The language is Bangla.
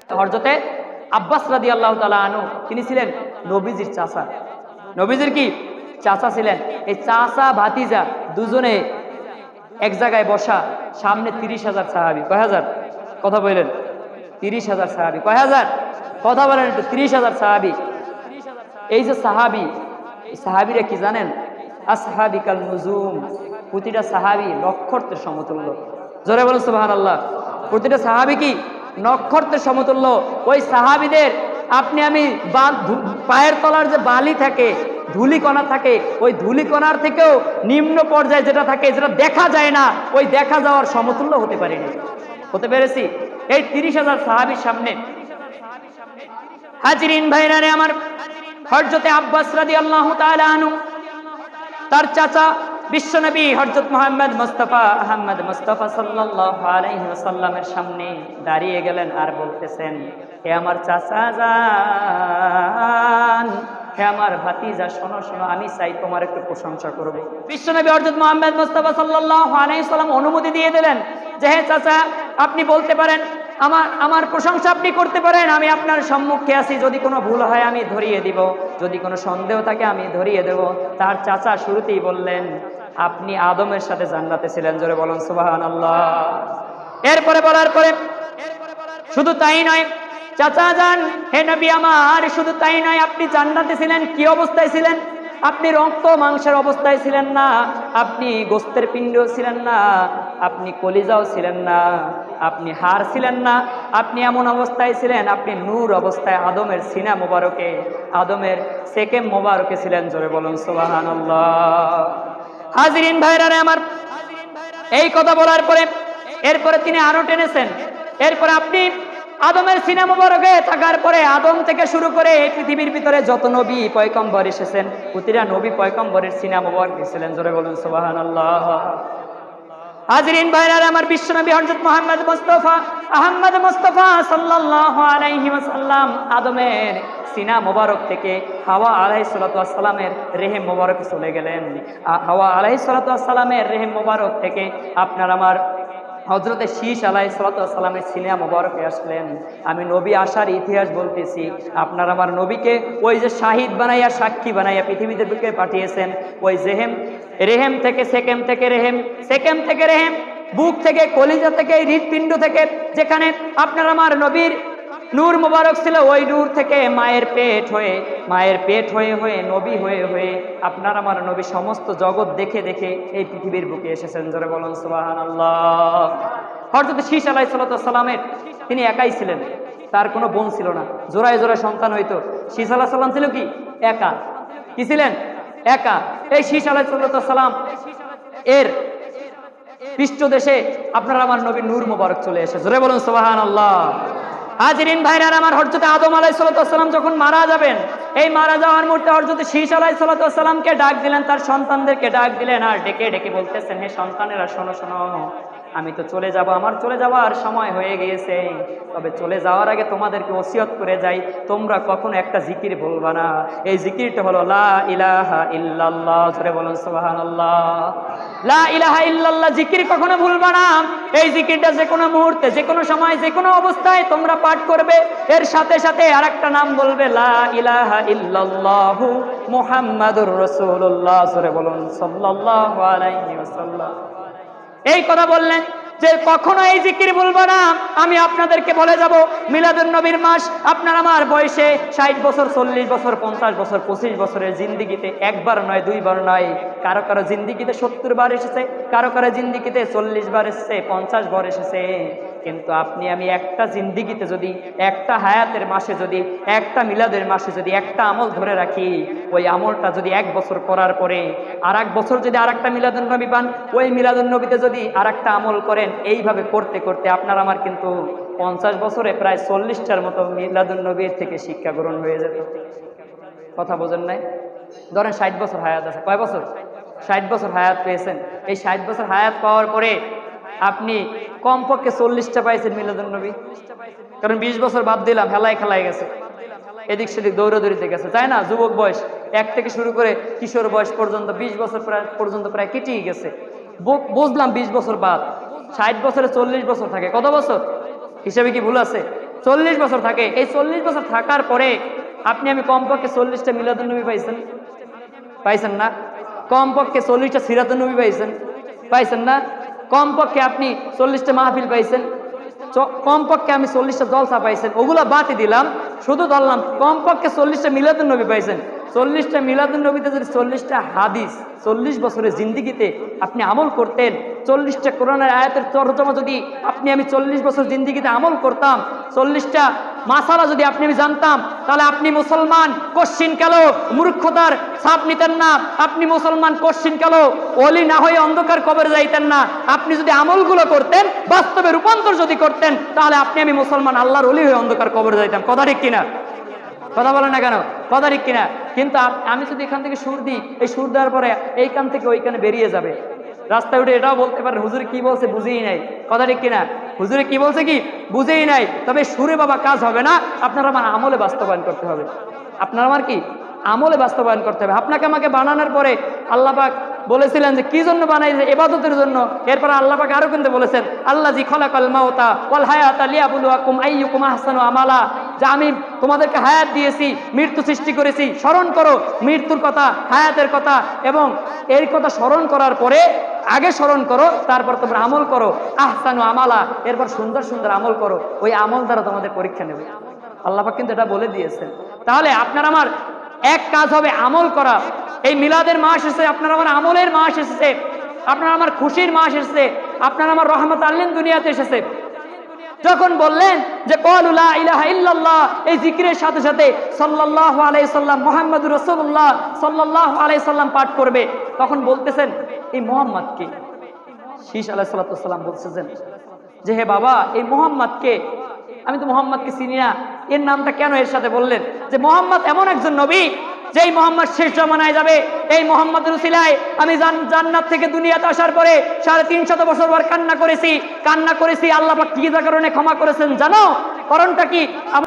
হযরতে আব্বাস রাদিয়াল্লাহু তাআলা আনহু তিনি ছিলেন নবীজির চাচা। নবীজির কি চাচা ছিলেন। এই চাচা ভাতিজা দুজনে এক জায়গায় বসা, সামনে 30,000 সাহাবী। কয় হাজার? কথা বলেন। 30,000 সাহাবী। কয় হাজার? কথা বলেন একটু। 30,000 সাহাবী। এই যে সাহাবী, এই সাহাবীরা কি জানেন? আসহাবিকাল নুজুম, প্রতিটা সাহাবী নক্ষত্রের সমতুল্য। জোরে বলুন সুবহানাল্লাহ। প্রতিটা সাহাবী কি নক্ষত্রের সমতুল্য। ওই সাহাবীদের আপনি আমি পায়ের তলার যে বালি থাকে, ধূলিকণা থাকে, ওই ধূলিকণার থেকেও নিম্ন পর্যায়ে যেটা থাকে, যেটা দেখা যায় না, ওই দেখা যাওয়ার সমতুল্য হতে পারেনি। হতে পেরেছি? এই 30,000 সাহাবীর সামনে হাজিরিন ভাইরা রে আমার, হযরতে আব্বাস রাদিয়াল্লাহু তাআলা আনহু তার চাচা বিশ্বনবী হযরত মুহাম্মদ মুস্তাফা আহমদ মুস্তাফা সাল্লাল্লাহু আলাইহি ওয়াসাল্লামের সামনে দাঁড়িয়ে গেলেন আর বলতেছেন, হে আমার চাচা জান, হে আমার ভাতিজা, শোনো শোনো, আমি চাই তোমার একটু প্রশংসা করব। বিশ্বনবী হযরত মুহাম্মদ মুস্তাফা সাল্লাল্লাহু আলাইহি ওয়াসাল্লাম অনুমতি দিয়ে দিলেন যে হে চাচা, আপনি বলতে পারেন, আমার প্রশংসা আপনি করতে পারেন, আমি আপনার সম্মুখে আছি, যদি কোনো ভুল হয় আমি ধরিয়ে দিব, যদি কোনো সন্দেহ থাকে আমি ধরিয়ে দেব। তার চাচা শুরুতেই বললেন, আপনি আদমের সাথে জান্নাতে ছিলেন। জোরে বলুন সুবহানাল্লাহ। এরপরে বলার পরে শুধু তাই নয়, চাচা যান, হে নবী আমার, শুধু তাই নয়, আপনি জান্নাতে ছিলেন। কি অবস্থায় ছিলেন? আপনি রক্ত মাংসের অবস্থায় ছিলেন না, আপনি গোস্তের পিণ্ডও ছিলেন না, আপনি কলিজাও ছিলেন না, আপনি হাড় ছিলেন না, আপনি এমন অবস্থায় ছিলেন, আপনি নূর অবস্থায় আদমের সিনা মোবারকে, আদমের সেকেম মোবারকে ছিলেন। জোরে বলুন সুবহানাল্লাহ। হাজিরিন ভাইরা রে আমার, এই কথা বলার পরে এরপরে তিনি আরো টেনেছেন, এরপরে আপনি আদমের সিনা মোবারকে থাকার পরে আদম থেকে শুরু করে এই পৃথিবীর ভিতরে যত নবী পয়গম্বর এসেছেন, প্রতিটা নবী পয়গম্বরের সিনা মোবারক ছিলেন। জোরে বলুন সুবহানাল্লাহ। হাজিরিন ভাইরা আমার, বিশ্বনবী হযরত মুহাম্মদ মুস্তাফা আহমদ মুস্তাফা সাল্লাল্লাহু আলাইহি ওয়াসাল্লাম আদমের সিনা মোবারক থেকে হাওয়া আলাইহিস সালাতু ওয়াস সালামের রেহেম মোবারক চলে গেলেন। হাওয়া আলাইহিস সালাতু ওয়াস সালামের রেহেম মোবারক থেকে আপনার আমার হযরতে শীশ আলাইহিস সালাতু ওয়াস সালামের সিনা মোবারকে আসলেন। আমি নবী আসার ইতিহাস বলতেছি, আপনার আমার নবীকে ওই যে শাহিদ বানাইয়া, সাক্ষী বানাইয়া পৃথিবীতে বুকে পাঠিয়েছেন, ওই রেহেম থেকে সেকেম থেকে রেহেম, সেকেম থেকে রেহেম, বুক থেকে, কলিজা থেকে, হৃৎপিণ্ড থেকে, যেখানে আপনার আমার নবীর নূর মোবারক ছিল, ওই নূর থেকে মায়ের পেট হয়ে হয়ে নবী হয়ে হয়ে আপনার আমার নবী সমস্ত জগৎ দেখে দেখে এই পৃথিবীর বুকে এসেছেন। জোরে বলুন সুবহানাল্লাহ। হযরত শীশ আলাইহিস সালাতু ওয়াস সালামের তিনি একাই ছিলেন, তার কোনো বোন ছিল না, জোড়ায় জোড়ায় সন্তান হইতো। শীশ আলাইহিস সালাম ছিল কি একা, কি ছিলেন একা। এই শীশ আলাইহিস সালাতু ওয়াস সালাম এর পৃষ্ঠদেশে আপনার আমার নবীর নূর মোবারক চলে এসেছে। জোরে বলুন সুবহানাল্লাহ। হাজিরিন ভাইরা আমার, হযরত আদম আলাইহিস সালাতু ওয়াস সালাম যখন মারা যাবেন, এই মারা যাওয়ার মুহূর্তে হযরত শীশ আলাইহিস সালাতু ওয়াস সালামকে ডাক দিলেন, তার সন্তানদেরকে ডাক দিলেন, আর ডেকে ডেকে বলতেছেন, হে সন্তানেরা শোনো শোনো, আমি তো চলে যাব, আমার চলে যাওয়ার সময় হয়ে গিয়েছে, তবে চলে যাওয়ার আগে তোমাদেরকে ওসিয়ত করে যাই, তোমরা কখনো একটা জিকির ভুলবা না। এই জিকিরটা হলো লা ইলাহা ইল্লাল্লাহ। জোরে বলুন সুবহানাল্লাহ। লা ইলাহা ইল্লাল্লাহ জিকির কখনো ভুলবা না। এই জিকিরটা যে কোনো মুহূর্তে, যে কোনো সময়, যে কোনো অবস্থায় তোমরা পাঠ করবে। এর সাথে সাথে আরেকটা নাম বলবে, লা ইলাহা ইল্লাল্লাহু মুহাম্মাদুর রাসূলুল্লাহ। জোরে বলুন সাল্লাল্লাহু আলাইহি ওয়াসাল্লাম। এই কথা বললেন যে কখনো এই জিকির বলবো না। আমি আপনাদেরকে বলে যাব, মিলাদুন নবীর মাস আপনার আমার বয়সে 60 বছর, 40 বছর, 50 বছর, 25 বছরের জিন্দিগিতে একবার নয়, দুইবার নয়, কারো কারো জিন্দিগিতে 70 বার এসেছে, কারো কারো জিন্দিগিতে 40 বার এসেছে, 50 বার এসেছে। কিন্তু আপনি আমি একটা জিন্দিগিতে যদি, একটা হায়াতের মাসে যদি, একটা মিলাদের মাসে যদি একটা আমল ধরে রাখি, ওই আমলটা যদি 1 বছর করার পরে আর 1 বছর যদি আর একটা মিলাদুন নবী পান, ওই মিলাদুন নবীতে যদি আর একটা আমল করেন, এইভাবে করতে করতে আপনার আমার কিন্তু 50 বছরে প্রায় 40টার মতো মিলাদুন নবীর থেকে শিক্ষা গ্রহণ হয়ে যেত। কথা বোঝেন নাই? ধরেন 60 বছর হায়াত আছে, কয় বছর? 60 বছর হায়াত পেয়েছেন। এই 60 বছর হায়াত পাওয়ার পরে আপনি কমপক্ষে 40টা পাইছেন মিলাদুন নবী। কারণ 20 বছর বাদ দিলাম, হেলায় খেলায় গেছে, এদিক সেদিক দৌড়াদৌড়িতে গেছে, তাই না? যুবক বয়স 1 থেকে শুরু করে কিশোর বয়স পর্যন্ত 20 বছর পর্যন্ত প্রায় কেটেই গেছে। বুঝলাম 20 বছর বাদ, 60 বছরে 40 বছর থাকে, কত বছর হিসাবে কি ভুল আছে? 40 বছর থাকে। এই 40 বছর থাকার পরে আপনি আমি কমপক্ষে 40টা মিলাদুন্নবী পাইছেন, পাইছেন না? কমপক্ষে 40টা সিরাতুন্নবী পাইছেন, পাইছেন না? কমপক্ষে আপনি 40টা মাহফিল পাইছেন, কমপক্ষে আমি 40টা জলসা পাইছেন। ওগুলো বাতি দিলাম, শুধু ধরলাম কমপক্ষে 40টা মিলাদুন্নবী পাইছেন। 40টা মিলাদুন্নবীতে যদি 40টা হাদিস 40 বছরের জিন্দিগিতে আপনি আমল করতেন, 40টা কোরআনের আয়াতের তরজমা যদি আপনি আমি 40 বছর জিন্দিগিতে আমল করতাম, 40টা মাসালা যদি আপনি আমি জানতাম, তাহলে আপনি মুসলমান কশ্চিন কাল মূর্খতার ছাপ নিতেন না। আপনি মুসলমান কশ্চিন কাল ওলি না হয়ে অন্ধকার কবরে যাইতেন না। আপনি যদি আমলগুলো করতেন, বাস্তবে রূপান্তর যদি করতেন, তাহলে আপনি আমি মুসলমান আল্লাহর ওলি হয়ে অন্ধকার কবরে যাইতাম। কথা ঠিক কিনা? কথা বলে না কেন? কথা ঠিক কিনা? কিন্তু আমি যদি এখান থেকে সুর দিই, এই সুর দেওয়ার পরে এইখান থেকে ওইখানে বেরিয়ে যাবে। রাস্তায় উঠে এটাও বলতে পারেন হুজুর কি বলছে বুঝেই নাই। কথা ঠিক কিনা? হুজুরে কি বলছে কি বুঝেই নাই। তবে সুরে বাবা কাজ হবে না, আপনারা আমার আমলে বাস্তবায়ন করতে হবে। আপনার আমার কি আমলে বাস্তবায়ন করতে হবে। আপনাকে আমাকে বানানোর পরে আল্লাহ পাক বলেছিলেন যে কি জন্য বানাইছে, ইবাদতের জন্য। এরপর আল্লাহ পাক আরো কিন্তু বলেছেন আল্লাযী খালাকাল মাউতা ওয়াল হায়াতা লিয়াবলুয়াকুম আইয়ুকুম আহসানু আমালা, যে আমি তোমাদেরকে হায়াত দিয়েছি, মৃত্যু সৃষ্টি করেছি। স্মরণ করো মৃত্যুর কথা, হায়াতের কথা, এবং এর কথা স্মরণ করার পরে আগে স্মরণ করো, তারপর তোমরা আমল করো। আহসানু আমালা, এরপর সুন্দর সুন্দর আমল করো। ওই আমল দ্বারা তোমাদের পরীক্ষা নেবে। আল্লাহ পাক কিন্তু এটা বলে দিয়েছেন। তাহলে আপনার আমার এক কাজ হবে আমল করা। এই মিলাদের মাস এসেছে, আপনার আমার আমলের মাস এসেছে, আপনার আমার খুশির মাস এসেছে, আপনার আমার রহমত আল্লিন দুনিয়াতে এসেছে। যখন বললেন যে ক্বালু লা ইলাহা ইল্লাল্লাহ, এই জিকিরের সাথে সাথে সাল্লাল্লাহু আলাইহি সাল্লাম মুহাম্মাদুর রাসূলুল্লাহ সাল্লাল্লাহু আলাইহি সাল্লাম পাঠ করবে, তখন বলতেছেন এই মুহাম্মদ কে? শীশ আলাইহিস সালাতু ওয়াস সালাম বলতেছেন যে হে বাবা, এই মুহাম্মদ কে? আমি তো মুহাম্মদকে চিনি না, এর নামটা কেন এর সাথে বললেন? যে মুহাম্মদ এমন একজন নবী, যেই মোহাম্মদ শেষ জামানায় যাবে। এই মোহাম্মদের উসিলায় আমি জান্নাত থেকে দুনিয়াতে আসার পরে 350 বছর পর কান্না করেছি। আল্লাহ পাক কি কারণে ক্ষমা করেছেন জানো? কারণটা কি?